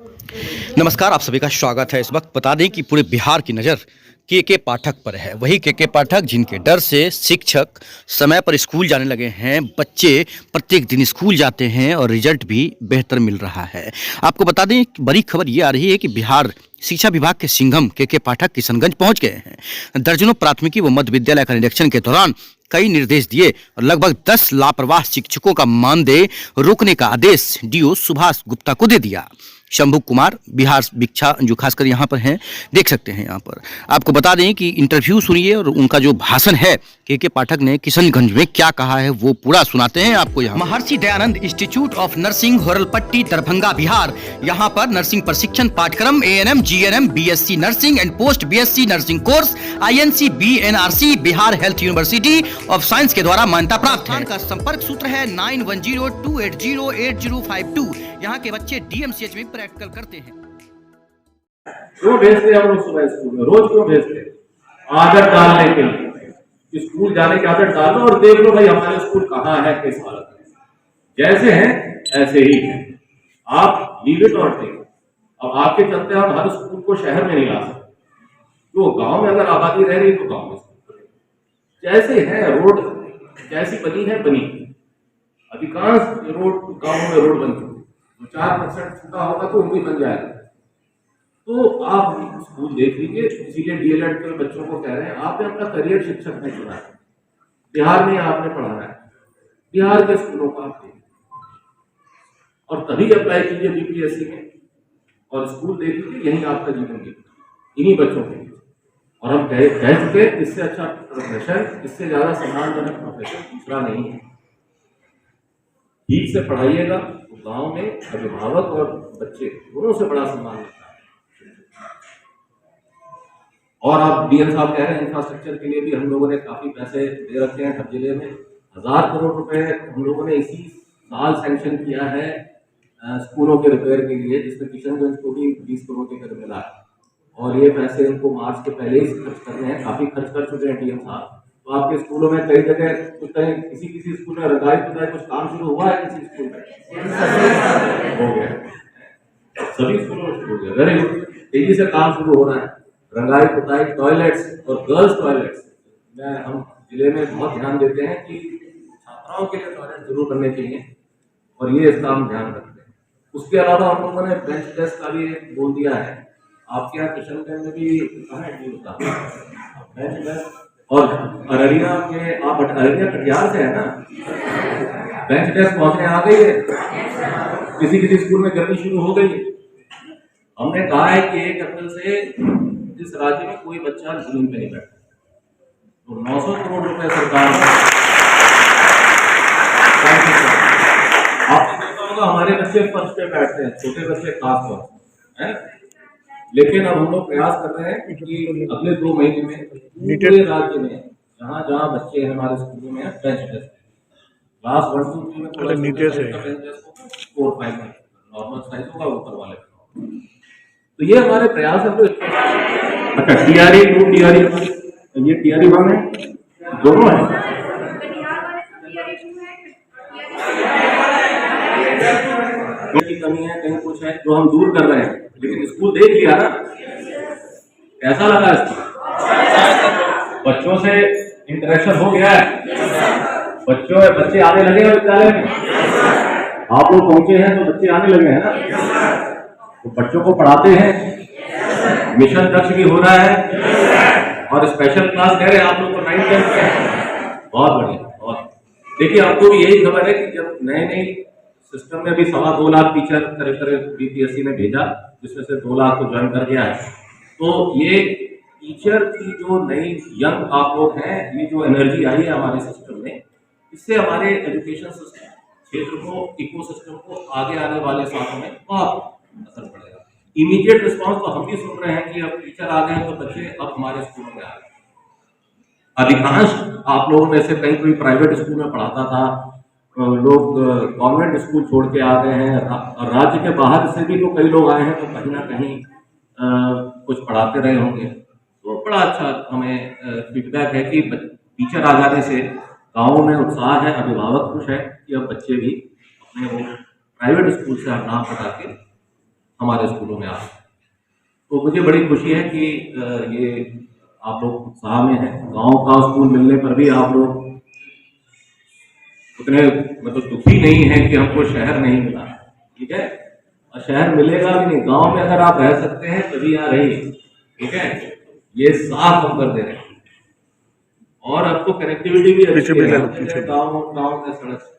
नमस्कार, आप सभी का स्वागत है। इस वक्त बता दें कि पूरे बिहार की नज़र के पाठक पर है। वही के पाठक जिनके डर से शिक्षक समय पर स्कूल जाने लगे हैं, बच्चे प्रत्येक दिन स्कूल जाते हैं और रिजल्ट भी बेहतर मिल रहा है। आपको बता दें कि बड़ी खबर ये आ रही है कि बिहार शिक्षा विभाग के सिंघम के पाठक किशनगंज पहुंच गए हैं। दर्जनों प्राथमिकी व मध्य विद्यालय का निरीक्षण के दौरान कई निर्देश दिए और लगभग 10 लापरवाह शिक्षकों का मानदेय रोकने का आदेश डीओ सुभाष गुप्ता को दे दिया। शंभू कुमार बिहार भिक्षा जो खासकर यहाँ पर हैं, देख सकते हैं। यहाँ पर आपको बता दें कि इंटरव्यू सुनिए और उनका जो भाषण है के पाठक ने किशनगंज में क्या कहा है वो पूरा सुनाते हैं आपको। यहाँ Maharshi Dayanand institute of nursing Horalpatti Darbhanga Bihar, यहाँ पर नर्सिंग प्रशिक्षण पाठ्यक्रम ANM GNM BSc nursing and post BSc nursing course INC BNRC Bihar health university of science के द्वारा मान्यता प्राप्त है। का संपर्क सूत्र है 9102808052। यहाँ के बच्चे DMCH में प्रैक्टिकल करते हैं। क्यों भेजते हम लोग सुबह स्कूल में? रोज क्यों भेजते? आदत डालने के लिए। स्कूल जाने की आदत डालो और देख लो भाई हमारे स्कूल कहाँ है, किस हालत में। जैसे हैं ऐसे ही हैं। आप लीव इट और टेक। अब आपके चलते हम हर स्कूल को शहर में नहीं ला सकते। तो गांव में अगर आबादी रह रही तो गांव में जैसे है, रोड जैसी बनी है बनी। अधिकांश रोड गाँव में रोड बन चुकी, 4% छूटा होगा तो उनकी बन जाएगा। तो आप स्कूल देख लीजिए। इसीलिए DLED के बच्चों को कह रहे हैं आपने अपना करियर शिक्षक में चुना है, बिहार में आपने पढ़ाना है, बिहार के स्कूलों का आप और तभी अप्लाई कीजिए BPSC में और स्कूल देख लीजिए, यही आपका जीवन बीत इन्हीं बच्चों के लिए। और हम कह चुके इससे अच्छा प्रोफेशन, इससे ज्यादा सम्मानजनक प्रोफेशन दूसरा नहीं है। ठीक से पढ़ाइएगा तो गांव में अभिभावक और बच्चे दोनों से बड़ा सम्मान मिलता है। और आप DN साहब कह रहे हैं इंफ्रास्ट्रक्चर के लिए भी हम लोगों ने काफी पैसे दे रखे हैं। हर जिले में 1000 करोड़ रुपए हम लोगों ने इसी साल सैंक्शन किया है स्कूलों के रिपेयर के लिए, जिसमें किशनगंज को भी 20 करोड़ के करीब मिला है। और ये पैसे इनको मार्च के पहले ही खर्च करने हैं, काफी खर्च कर चुके हैं DM साहब। तो आपके स्कूलों में कई जगह कुछ कहीं किसी स्कूल में रंगाई पुताई कुछ काम शुरू हुआ है? किसी स्कूल में हो गया, सभी स्कूलों में शुरू हो गया। वेरी गुड, तेजी से काम शुरू हो रहा है। रंगाई पुताई, टॉयलेट्स और गर्ल्स टॉयलेट्स में हम जिले में बहुत ध्यान देते हैं कि छात्राओं के लिए टॉयलेट जरूर बनने चाहिए और ये इसका हम ध्यान रखते हैं। उसके अलावा हम लोगों ने बेंच डेस्क का भी बोल दिया है। आपके यहाँ किशनगंज में भी होता है बेंच डेस्क। और अररिया में, आप अररिया कटिहार से है ना, बेंच डेस्क पहुंचने आ गई है। किसी स्कूल में गर्मी शुरू हो गई। हमने कहा है कि 1 अप्रैल से इस राज्य में कोई बच्चा जमीन पे नहीं बैठता। तो 900 करोड़ रुपए सरकार आपने देखा होगा हमारे बच्चे फर्श पे बैठते हैं, छोटे बच्चे खास तौर है। लेकिन अब हम लोग प्रयास कर रहे हैं कि अगले 2 महीने में पूरे राज्य में जहाँ जहाँ बच्चे हमारे स्कूलों में बेंच डेस्क क्लास 1 2 3 में थोड़ा नीचे से 4 5 में नॉर्मल साइज होगा ऊपर वाले। तो ये हमारे प्रयास है। तो अच्छा TRE 2 TRE ये TRE 1 है, दोनों है। की कमी है, कहीं कुछ है जो हम दूर कर रहे हैं। लेकिन स्कूल देख लिया ना, कैसा लगा? बच्चों से इंटरेक्शन हो गया है, बच्चे आने लगे हैं विद्यालय में। आप लोग पहुंचे हैं तो बच्चे आने लगे हैं ना, तो बच्चों को पढ़ाते हैं, मिशन लक्ष्य भी हो रहा है और स्पेशल क्लास कह रहे हैं आप लोग को 9 10 में। बहुत बढ़िया, बहुत। देखिए आपको भी यही खबर है कि जब नए सिस्टम में भी 2.25 लाख टीचर करीब BPSC ने भेजा, जिसमें से 2 लाख को ज्वाइन कर गया है। तो ये टीचर की जो नई यंग आप लोग हैं, ये जो एनर्जी आई है हमारे सिस्टम में, इससे हमारे एजुकेशन सिस्टम क्षेत्र को, इकोसिस्टम को आगे आने वाले सालों में बहुत असर पड़ेगा। इमीडिएट रिस्पांस तो हम भी सुन रहे हैं कि अब टीचर आ गए तो बच्चे अब हमारे स्कूलों में आ गए। अधिकांश आप लोगों में से कहीं कोई प्राइवेट स्कूल में पढ़ाता था, लोग गवर्नमेंट स्कूल छोड़ के आ गए हैं। राज्य के बाहर से भी तो कई लोग आए हैं, तो कहीं ना कहीं कुछ पढ़ाते रहे होंगे। तो बड़ा अच्छा हमें फीडबैक है कि टीचर आ जाने से गाँवों में उत्साह है, अभिभावक खुश है कि अब बच्चे भी अपने वो प्राइवेट स्कूल से नाम हटा के हमारे स्कूलों में आ रहे हैं। तो मुझे बड़ी खुशी है कि ये आप लोग उत्साह में हैं। गांव का स्कूल मिलने पर भी आप लोग उतने मतलब दुखी नहीं है कि हमको शहर नहीं मिला, ठीक है, और शहर मिलेगा भी नहीं। गांव में अगर आप रह सकते हैं तभी यहाँ रहिए, ठीक है, ये साफ हम कर दे रहे हैं। और अब तो कनेक्टिविटी भी अच्छी है गाँव गाँव में सड़क से।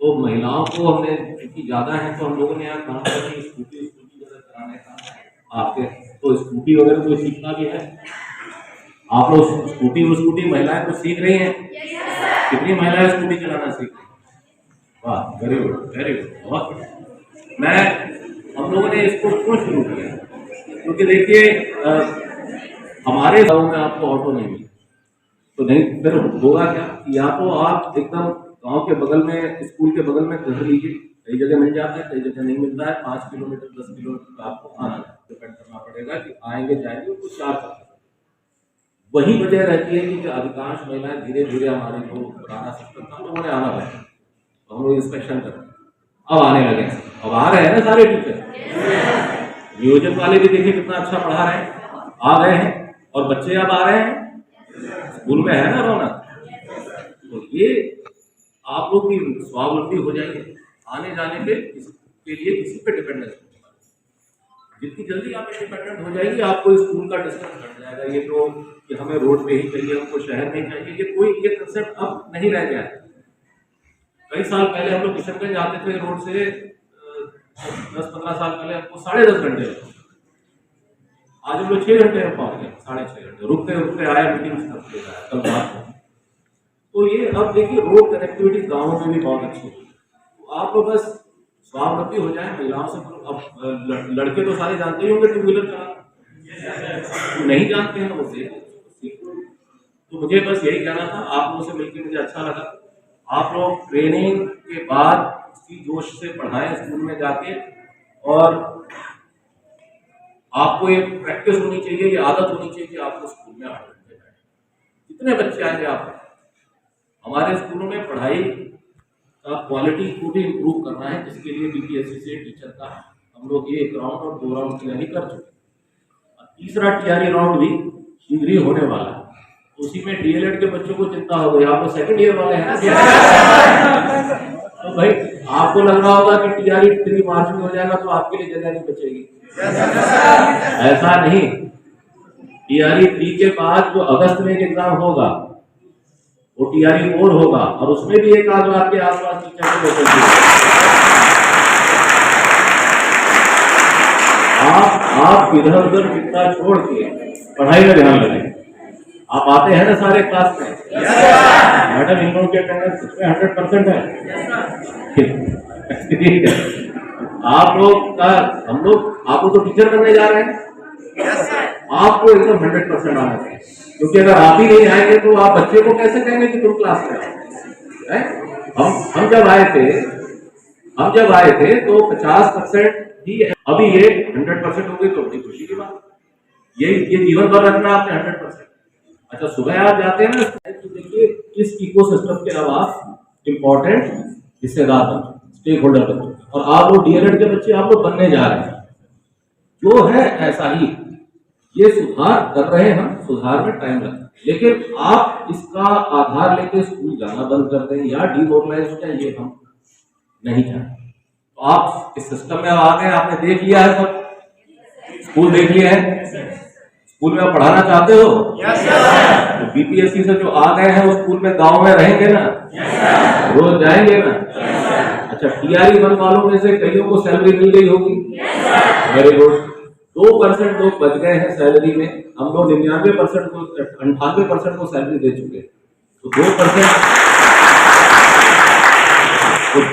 तो महिलाओं को हमने क्योंकि ज्यादा है तो हम लोगों ने यहाँ कहा था कि स्कूटी वगैरह कराने का आपके, तो स्कूटी वगैरह तो सीखना भी है। आप लोग स्कूटी महिलाएं तो सीख रही हैं? कितनी महिलाएं स्कूटी चलाना सीख रही हैं? वाह, वेरी गुड, वेरी गुड, बहुत बढ़िया। मैं हम लोगों ने इसको क्यों शुरू किया, क्योंकि देखिए हमारे गाँव में आपको ऑटो नहीं मिले तो नहीं, फिर होगा क्या, या तो आप एकदम गांव के बगल में, स्कूल के बगल में घर लीजिए, कई जगह मिल जाता है, कई जगह नहीं मिलता है। 5 किलोमीटर 10 किलोमीटर आपको आना डिपेंड करना पड़ेगा कि आएंगे जाएंगे तो चार्ज करना। वही वजह रहती है कि जो अधिकांश महिलाएं धीरे धीरे हमारे जो पुराना सिस्टम था उन्होंने आना लगा, तो हम लोग इंस्पेक्शन करते हैं, अब आने लगे, अब आ रहे हैं ना सारे टीचर। नियोजन वाले भी देखिए कितना अच्छा पढ़ा रहे हैं, आ गए हैं, और बच्चे अब आ रहे हैं, स्कूल में है ना रौनक। तो ये आप लोग की स्वावलंबी हो जाएंगे, आने जाने के लिए किसी पे डिपेंडेंस नहीं। जितनी जल्दी आप इंडिपेंडेंट हो जाएगी आपको स्कूल का डिस्टेंस घट जाएगा। ये तो कि हमें रोड पे ही चाहिए, हमको शहर में चाहिए, ये कंसेप्ट अब नहीं रह गया है। कई साल पहले हम लोग किशनगंज आते थे रोड से, 10-15 साल पहले हमको 10.5 घंटे लगते, आज हम लोग 6 घंटे में पहुंच गए, 6.5 घंटे, रुकते रुकते आए, मीटिंग कल रात। तो ये अब देखिए रोड कनेक्टिविटी गाँव में भी बहुत अच्छी है। तो आप लोग बस स्वावलंबी हो जाए, महिलाओं से। अब लड़के तो सारे जानते ही होंगे टू व्हीलर चलाना, तो नहीं जानते हैं वो सीखो। तो मुझे बस यही कहना था, आप लोगों से मिलकर मुझे अच्छा लगा। आप लोग ट्रेनिंग के बाद इसी जोश से पढ़ाएं स्कूल में जाके, और आपको ये प्रैक्टिस होनी चाहिए, ये आदत होनी चाहिए कि आपको स्कूल में 8 घंटे जाए। जितने बच्चे आएंगे आप, हमारे स्कूलों में पढ़ाई का क्वालिटी को भी इम्प्रूव करना है, जिसके लिए बीपीएससी से टीचर का हम लोग ये 1 राउंड और 2 राउंड की तैयारी कर चुके हैं, और तीसरा टीआरई राउंड भी शीघ्र ही होने वाला है। उसी में डीएलएड के बच्चों को चिंता हो गई, आप लोग 2nd ईयर वाले हैं तो भाई आपको लग रहा होगा कि टीआरई 3 मार्च में हो जाएगा तो आपके लिए जगह नहीं बचेगी। ऐसा नहीं, टीआरई 3 के बाद जो अगस्त में एक एग्जाम होगा वो टीआरई 4 होगा, और उसमें भी 1 आध लाख के आसपास टीचर को वैकेंसी। आप इधर उधर कितना छोड़ के पढ़ाई में ध्यान लगाएं। आप आते हैं ना सारे क्लास में? मैडम इन लोगों के अटेंडेंस इसमें 100% है। ठीक है, आप लोग का हम लोग आपको तो टीचर बनने जा रहे हैं, आपको एकदम 100% आना चाहिए, क्योंकि अगर आप ही नहीं आएंगे तो आप बच्चे को कैसे कहेंगे कि तुम क्लास में आओ। हम जब आए थे तो 50% ही, अभी ये 100% हो गई, तो बड़ी खुशी की बात। ये जीवन भर रखना आपने 100%। अच्छा, सुबह आप जाते हैं ना तो देखिए इस इकोसिस्टम के अब आप इम्पोर्टेंट हिस्सेदार बन चुके, स्टेक होल्डर बन चुके, और आप लोग डीएलएड के बच्चे आप लोग बनने जा रहे हैं। जो है ऐसा ही, ये सुधार कर रहे हैं हम, सुधार में टाइम लगता है, लेकिन आप इसका आधार लेके स्कूल जाना बंद कर दें या डिमोरलाइज हो जाए, ये हम नहीं चाहते। तो आप इस सिस्टम में आ गए, आपने देख लिया है, सब स्कूल देख लिया है, स्कूल में आप पढ़ाना चाहते हो? तो बीपीएससी से जो आ गए हैं वो स्कूल में गांव में रहेंगे ना? रोज जाएंगे ना? अच्छा, टीआरई 1 वालों में से कईयों को सैलरी मिल गई होगी, वेरी गुड। 2% लोग बच गए हैं सैलरी में, हम लोग 99% को 98% को सैलरी दे चुके हैं। तो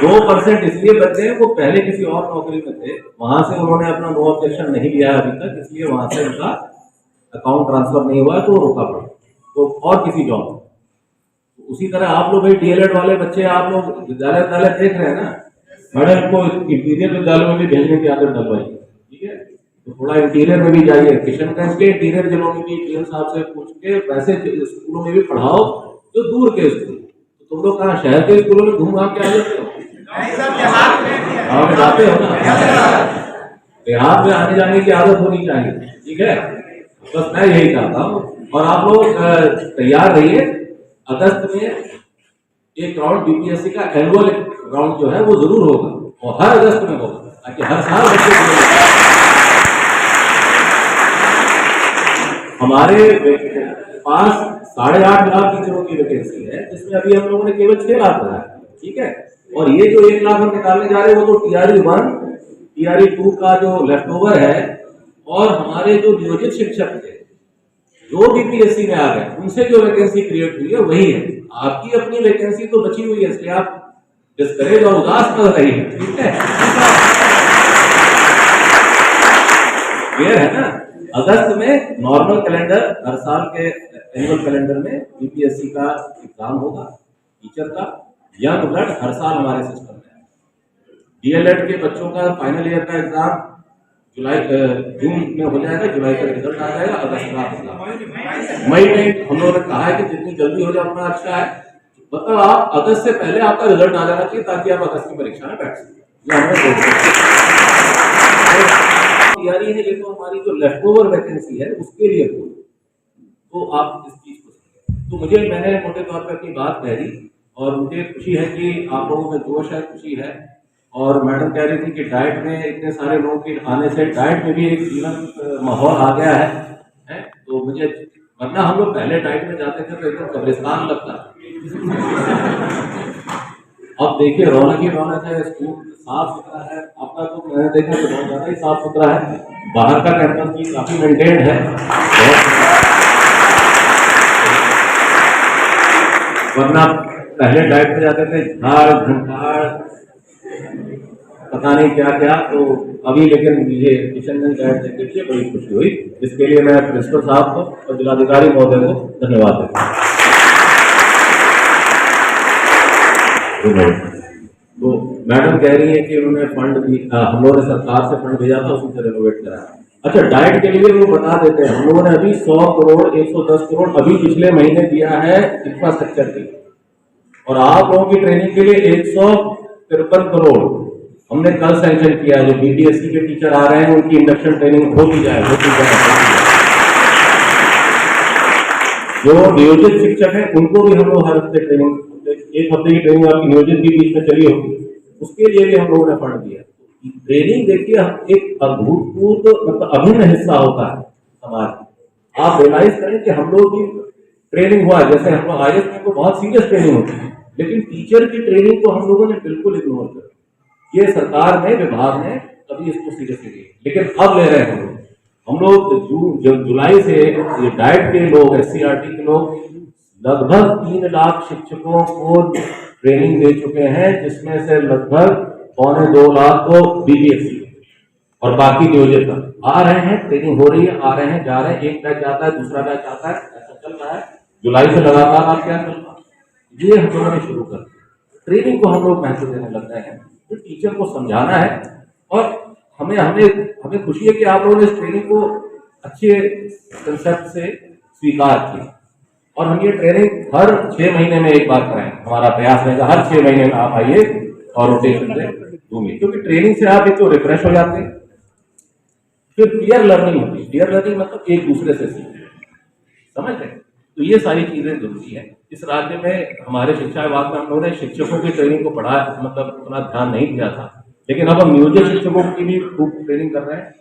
2% इसलिए बच गए, वो पहले किसी और नौकरी में थे, वहां से उन्होंने अपना नो ऑब्जेक्शन नहीं लिया अभी तक, इसलिए वहां से उनका अकाउंट ट्रांसफर नहीं हुआ है, तो रोका पड़ा, तो और किसी जॉब। तो उसी तरह आप लोग भाई डीएलएड वाले बच्चे, आप लोग विद्यालय देख रहे हैं ना, मैडम को इंटीरियर विद्यालय में भी भेजने की आदत डलवाई, ठीक है, तो थोड़ा इंटीरियर में भी जाइए, किशनगंज के इंटीरियर जिलों में भी डीएम साहब से पूछ के वैसे स्कूलों में भी पढ़ाओ जो दूर के स्कूल। तो तुम लोग कहाँ शहर के स्कूलों में घूम घाम के आ जाते हो? जाते हो ना? बिहार में आने जाने की आदत होनी चाहिए, ठीक है। बस मैं यही चाहता हूँ और आप लोग तैयार रहिए। अगस्त में एक राउंड बीपीएससी का एनुअल राउंड जो है वो जरूर होगा और हर अगस्त में होगा, ताकि हर साल बच्चे हमारे पास 8.5 लाख टीचरों की वैकेंसी है, जिसमें अभी हम लोगों ने केवल 6 लाख भरा है, ठीक है। और ये जो 1 लाख हम निकालने जा रहे हैं वो तो TRE 1 TRE 2 का जो लेफ्ट ओवर है, और हमारे जो नियोजित शिक्षक थे जो बीपीएससी में आ गए उनसे जो वैकेंसी क्रिएट हुई है वही है। आपकी अपनी वैकेंसी तो बची हुई है, इसलिए आप डिस्करेज और उदास कर रही है, ठीक है। क्लियर है ना। अगस्त में नॉर्मल कैलेंडर, हर साल के एनुअल कैलेंडर में बीपीएससी का एग्जाम होगा टीचर का। यंग ब्लड हर साल हमारे सिस्टम में है। डीएलएड के बच्चों का फाइनल ईयर का एग्जाम जून में हो जाएगा, जुलाई का रिजल्ट आ जाएगा, अगस्त का एग्जाम मई में। हम लोगों ने कहा है कि जितनी जल्दी हो जाए उतना अच्छा है। मतलब आप अगस्त से पहले आपका रिजल्ट आ जाना चाहिए, ताकि आप अगस्त की परीक्षा में बैठ सकें। तैयारी है, ये तो हमारी जो लेफ्ट ओवर वैकेंसी है उसके लिए तो आप इस चीज को, तो मैंने मोटे तौर पे अपनी बात कह दी और मुझे खुशी है कि आप लोगों में जोश है, खुशी है। और मैडम कह रही थी कि डाइट में इतने सारे लोगों के आने से डाइट में भी एक जीवन माहौल आ गया है? तो मुझे, वरना हम लोग पहले डाइट में जाते थे तो एकदम कब्रिस्तान लगता था। अब देखिए रौनक ही रौनक है, स्कूल साफ सुथरा है, आपका तो मैंने देखा तो बहुत ज्यादा ही साफ सुथरा है। बाहर का कैंपस भी काफी मेंटेन्ड है, वरना पहले डाइट में जाते थे झाड़ झंकार पता नहीं क्या क्या। तो अभी लेकिन मुझे किशनगंज डाइट देखने के लिए बड़ी खुशी हुई, इसके लिए मैं प्रिंसिपल साहब को और जिलाधिकारी महोदय को धन्यवाद देता हूँ। तो मैडम कह रही है कि उन्होंने फंड भी, हम लोगों ने सरकार से फंड भेजा था, उससे रेनोवेट कराया। अच्छा, डाइट के लिए वो बता देते हैं, हम लोगों ने अभी 100 करोड़ 110 करोड़ अभी पिछले महीने दिया है इंफ्रास्ट्रक्चर के, और आप लोगों की ट्रेनिंग के लिए 153 करोड़ हमने कल सैंक्शन किया है। जो बीपीएससी के टीचर आ रहे हैं उनकी इंडक्शन ट्रेनिंग होती जाए। जो नियोजित शिक्षक हैं उनको भी हम लोग हर हफ्ते ट्रेनिंग, 1 हफ्ते की ट्रेनिंग आपकी नियोजित भी बीच में चली होगी, उसके लिए भी हम लोगों ने फंड दिया। ट्रेनिंग देखिए एक अभूतपूर्व मतलब अभिन्न हिस्सा होता है समाज। आप रियलाइज करें कि हम लोग की ट्रेनिंग हुआ, जैसे हम लोग IAS में को बहुत सीरियस ट्रेनिंग होती है, लेकिन टीचर की ट्रेनिंग को हम लोगों ने बिल्कुल इग्नोर कर, ये सरकार ने, विभाग ने कभी इसको सीरियस नहीं लिया, लेकिन अब ले रहे हैं हम लोग जुलाई से ये डाइट के लोग, SCRT के लोग लगभग 3 लाख शिक्षकों को ट्रेनिंग दे चुके हैं, जिसमें से लगभग 2.25 लाख को बीपीएससी और बाकी नियोजित आ रहे हैं। ट्रेनिंग हो रही है, आ रहे हैं, जा रहे हैं, एक बैच जाता है, दूसरा बैच आता है, ऐसा चल रहा है। जुलाई से लगातार आप क्या चल रहा है, ये हम लोगों ने शुरू कर ट्रेनिंग को हम लोग महत्व देने लग गए हैं। तो टीचर को समझाना है, और हमें हमें हमें खुशी है कि आप लोगों ने इस ट्रेनिंग को अच्छे कंसेप्ट से स्वीकार किया, और हम ये ट्रेनिंग हर 6 महीने में एक बार कराएं। हमारा प्रयास रहेगा हर 6 महीने में आप आइए और रोटेशन से दूंगे, क्योंकि ट्रेनिंग से आप एक तो रिफ्रेश हो जाते हैं, फिर पीयर लर्निंग होती है। पीयर लर्निंग मतलब एक दूसरे से सीखना, समझ रहे? तो ये सारी चीजें जरूरी है। इस राज्य में हमारे शिक्षा विभाग में हम लोगों ने शिक्षकों की ट्रेनिंग को पढ़ा, मतलब उतना ध्यान नहीं दिया था, लेकिन अब हम नियोजित शिक्षकों की भी खूब ट्रेनिंग कर रहे हैं।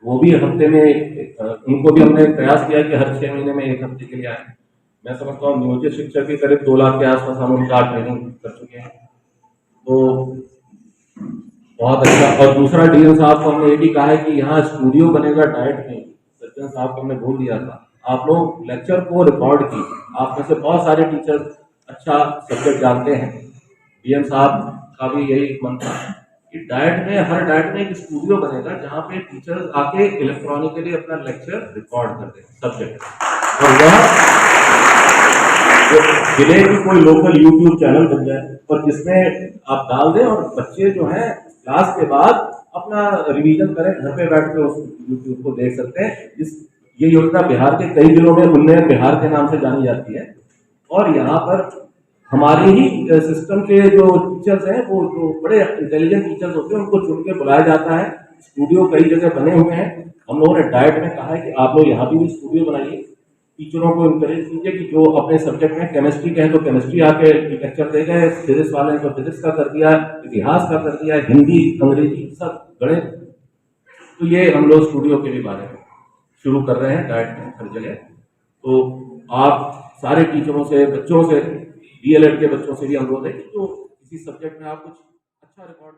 वो भी हफ्ते में, उनको भी हमने प्रयास किया कि हर 6 महीने में 1 हफ्ते के लिए आए। मैं समझता हूँ नियोजित शिक्षक की करीब 2 लाख के आसपास हम उनका ट्रेनिंग कर चुके हैं, तो बहुत अच्छा। और दूसरा, डीएम साहब को हमने ये भी कहा है कि यहाँ स्टूडियो बनेगा डाइट में। सज्जन साहब को हमने बोल दिया था, आप लोग लेक्चर को रिकॉर्ड कीजिए। आप में से बहुत सारे टीचर अच्छा सब्जेक्ट जानते हैं। डीएम साहब का भी यही मन था कि डाइट में, हर डाइट में एक स्टूडियो बनेगा जहाँ पे टीचर्स आके इलेक्ट्रॉनिकली अपना लेक्चर रिकॉर्ड कर दें सब्जेक्ट, और वह जिले की कोई लोकल यूट्यूब चैनल बन जाए, और जिसमें आप डाल दें और बच्चे जो हैं क्लास के बाद अपना रिवीजन करें, घर पे बैठ के उस यूट्यूब को देख सकते हैं। ये योजना बिहार के कई जिलों में उन्नयन बिहार के नाम से जानी जाती है, और यहाँ पर हमारे ही सिस्टम के जो टीचर्स हैं, वो जो बड़े इंटेलिजेंट टीचर्स होते हैं, उनको चुन के बुलाया जाता है, स्टूडियो कई जगह बने हुए हैं। हम लोगों ने डाइट में कहा है कि आप लोग यहाँ भी स्टूडियो बनाइए, टीचरों को इंकरेज कीजिए कि जो अपने सब्जेक्ट में केमिस्ट्री के हैं तो केमिस्ट्री आके लेक्चर दे गए, फिजिक्स वाले हैं तो फिजिक्स का कर दिया, इतिहास का कर दिया, हिंदी, अंग्रेजी, सब गणित। तो ये हम लोग स्टूडियो के भी बारे में शुरू कर रहे हैं डाइट में हर जगह। तो आप सारे टीचरों से, बच्चों से, डीएलएड के बच्चों से भी अनुरोध है कि जो किसी सब्जेक्ट में आप कुछ अच्छा रिकॉर्ड